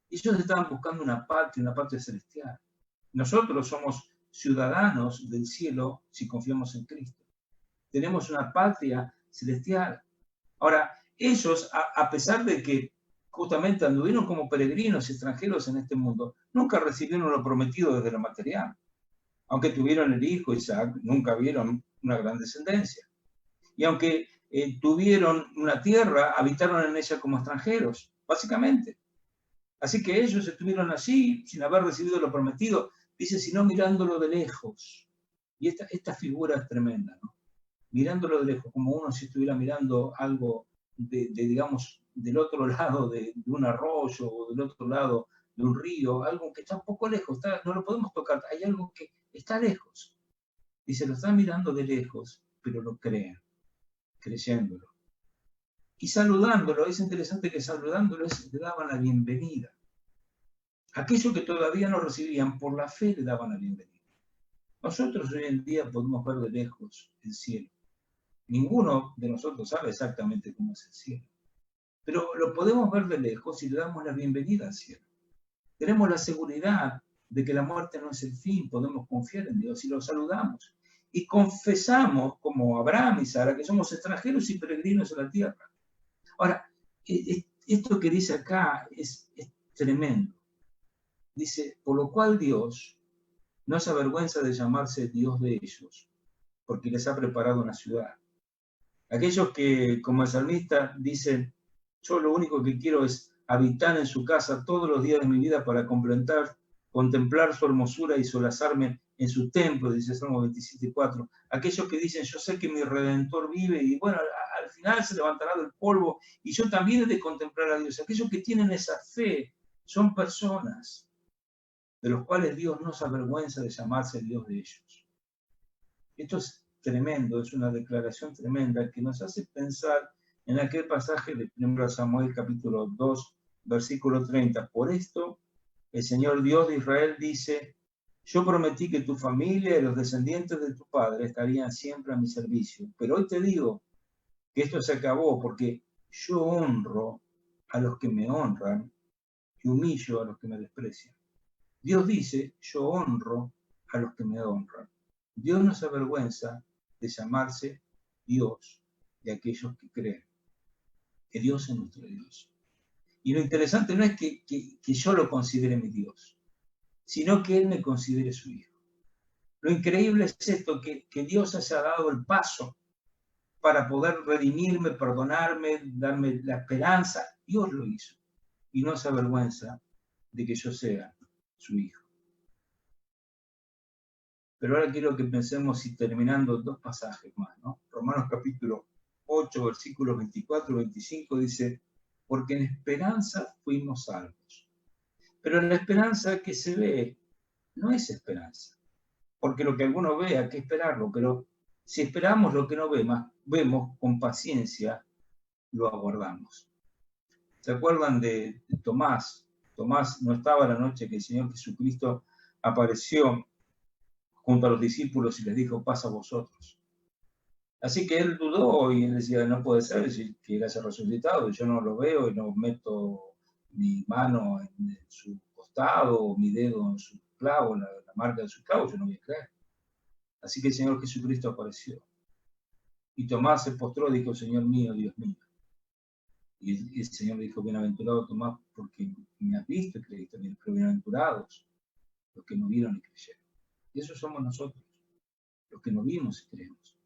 Ellos estaban buscando una patria celestial. Nosotros somos ciudadanos del cielo si confiamos en Cristo. Tenemos una patria celestial. Ahora, ellos, a pesar de que justamente anduvieron como peregrinos y extranjeros en este mundo, nunca recibieron lo prometido desde lo material. Aunque tuvieron el hijo Isaac, nunca vieron una gran descendencia. Y aunque tuvieron una tierra, habitaron en ella como extranjeros, básicamente. Así que ellos estuvieron allí sin haber recibido lo prometido, dice, sino mirándolo de lejos. Y esta figura es tremenda, ¿no? Mirándolo de lejos, como uno si estuviera mirando algo digamos, del otro lado de un arroyo o del otro lado de un río, algo que está un poco lejos, no lo podemos tocar, hay algo que está lejos. Dice, lo están mirando de lejos, pero lo creen, creyéndolo. Y saludándolo, es interesante que saludándolo le daban la bienvenida. Aquellos que todavía no recibían, por la fe le daban la bienvenida. Nosotros hoy en día podemos ver de lejos el cielo. Ninguno de nosotros sabe exactamente cómo es el cielo. Pero lo podemos ver de lejos y le damos la bienvenida al cielo. Tenemos la seguridad de que la muerte no es el fin, podemos confiar en Dios y lo saludamos. Y confesamos, como Abraham y Sara, que somos extranjeros y peregrinos en la tierra. Ahora, esto que dice acá es tremendo. Dice, por lo cual Dios no se avergüenza de llamarse Dios de ellos, porque les ha preparado una ciudad. Aquellos que, como el salmista, dicen, yo lo único que quiero es habitar en su casa todos los días de mi vida para contemplar su hermosura y solazarme en su templo, dice Salmo 27:4. Aquellos que dicen, yo sé que mi Redentor vive y bueno, al final se levantará del polvo y yo también he de contemplar a Dios. Aquellos que tienen esa fe son personas de los cuales Dios no se avergüenza de llamarse el Dios de ellos. Esto es tremendo, es una declaración tremenda que nos hace pensar en aquel pasaje de 1 Samuel capítulo 2, versículo 30. Por esto, el Señor Dios de Israel dice, yo prometí que tu familia y los descendientes de tu padre estarían siempre a mi servicio. Pero hoy te digo que esto se acabó porque yo honro a los que me honran y humillo a los que me desprecian. Dios dice, yo honro a los que me honran. Dios no se avergüenza de llamarse Dios de aquellos que creen que Dios es nuestro Dios. Y lo interesante no es que yo lo considere mi Dios, sino que Él me considere su hijo. Lo increíble es esto, que Dios haya dado el paso para poder redimirme, perdonarme, darme la esperanza. Dios lo hizo. Y no se avergüenza de que yo sea su hijo. Pero ahora quiero que pensemos, y terminando, dos pasajes más, ¿no? Romanos capítulo 8, versículos 24 y 25 dice, porque en esperanza fuimos salvos. Pero la esperanza que se ve no es esperanza. Porque lo que alguno ve hay que esperarlo, pero si esperamos lo que no vemos con paciencia, lo aguardamos. ¿Se acuerdan de Tomás? Tomás no estaba la noche que el Señor Jesucristo apareció junto a los discípulos y les dijo, pasa a vosotros. Así que él dudó y él decía, no puede ser que él haya resucitado, yo no lo veo y no meto mi mano en su costado o mi dedo en su clavo, la marca de su clavo, yo no voy a creer. Así que el Señor Jesucristo apareció. Y Tomás se postró y dijo, Señor mío, Dios mío. Y el Señor dijo, bienaventurado Tomás, porque me has visto y creíste, pero bienaventurados los que no vieron y creyeron. Y esos somos nosotros, los que no vimos y creemos.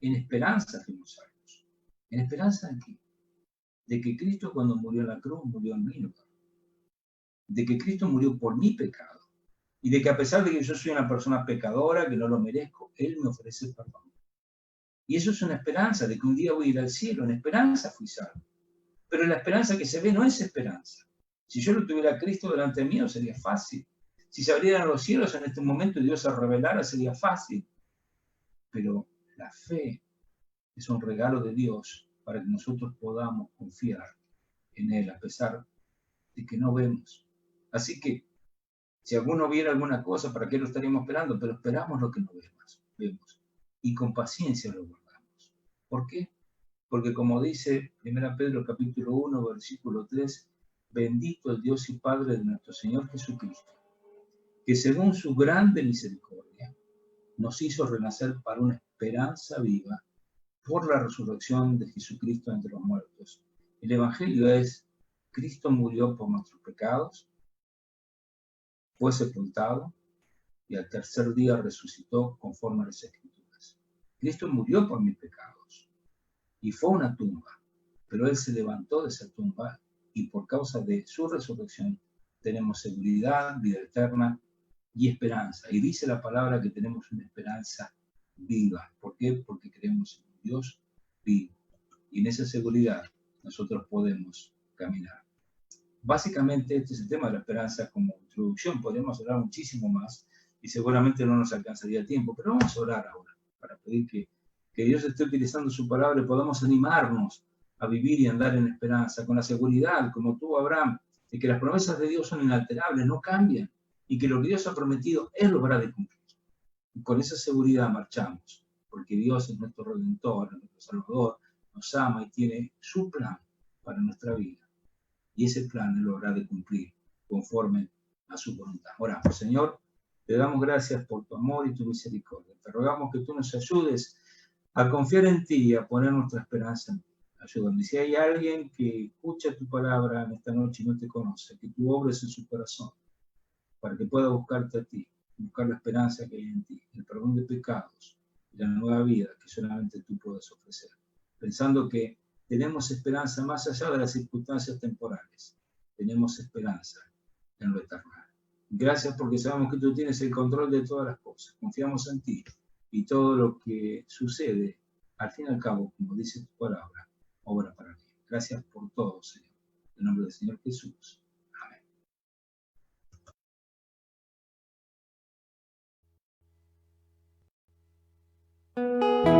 En esperanza fuimos salvos. ¿En esperanza de qué? De que Cristo cuando murió en la cruz murió en mi lugar. De que Cristo murió por mi pecado. Y de que a pesar de que yo soy una persona pecadora, que no lo merezco, Él me ofrece perdón. Y eso es una esperanza de que un día voy a ir al cielo. En esperanza fui salvo. Pero la esperanza que se ve no es esperanza. Si yo lo tuviera a Cristo delante mío sería fácil. Si se abrieran los cielos en este momento y Dios se revelara sería fácil. Pero la fe es un regalo de Dios para que nosotros podamos confiar en Él a pesar de que no vemos. Así que si alguno viera alguna cosa, ¿para qué lo estaríamos esperando? Pero esperamos lo que no vemos. Y con paciencia lo guardamos. ¿Por qué? Porque como dice 1 Pedro capítulo 1, versículo 3, bendito el Dios y Padre de nuestro Señor Jesucristo, que según su grande misericordia nos hizo renacer para una esperanza viva por la resurrección de Jesucristo entre los muertos. El Evangelio es Cristo murió por nuestros pecados, fue sepultado y al tercer día resucitó conforme a las Escrituras. Cristo murió por mis pecados y fue a una tumba, pero Él se levantó de esa tumba y por causa de su resurrección tenemos seguridad, vida eterna y esperanza. Y dice la palabra que tenemos una esperanza viva. ¿Por qué? Porque creemos en un Dios vivo. Y en esa seguridad nosotros podemos caminar. Básicamente este es el tema de la esperanza como introducción. Podríamos hablar muchísimo más y seguramente no nos alcanzaría tiempo, pero vamos a orar ahora para pedir que Dios esté utilizando su palabra y podamos animarnos a vivir y andar en esperanza, con la seguridad, como tuvo Abraham, de que las promesas de Dios son inalterables, no cambian, y que lo que Dios ha prometido, Él lo habrá de cumplir. Y con esa seguridad marchamos, porque Dios es nuestro Redentor, nuestro Salvador, nos ama y tiene su plan para nuestra vida. Y ese plan Él lo habrá de cumplir conforme a su voluntad. Oramos, Señor, te damos gracias por tu amor y tu misericordia. Te rogamos que tú nos ayudes a confiar en ti y a poner nuestra esperanza en ti. Ayúdame. Si hay alguien que escucha tu palabra en esta noche y no te conoce, que tú obres en su corazón para que pueda buscarte a ti, buscar la esperanza que hay en ti, el perdón de pecados y la nueva vida que solamente tú puedes ofrecer. Pensando que tenemos esperanza más allá de las circunstancias temporales. Tenemos esperanza en lo eterno. Gracias porque sabemos que tú tienes el control de todas las cosas. Confiamos en ti y todo lo que sucede, al fin y al cabo, como dice tu palabra, obra para mí. Gracias por todo, Señor. En nombre del Señor Jesús. Amén.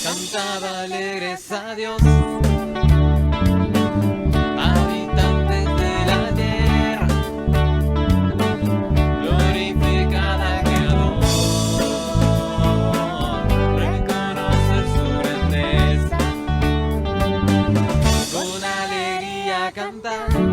Cantaba alegres a Dios, habitantes de la tierra, glorificad al Creador, reconocer su grandeza, con alegría cantar.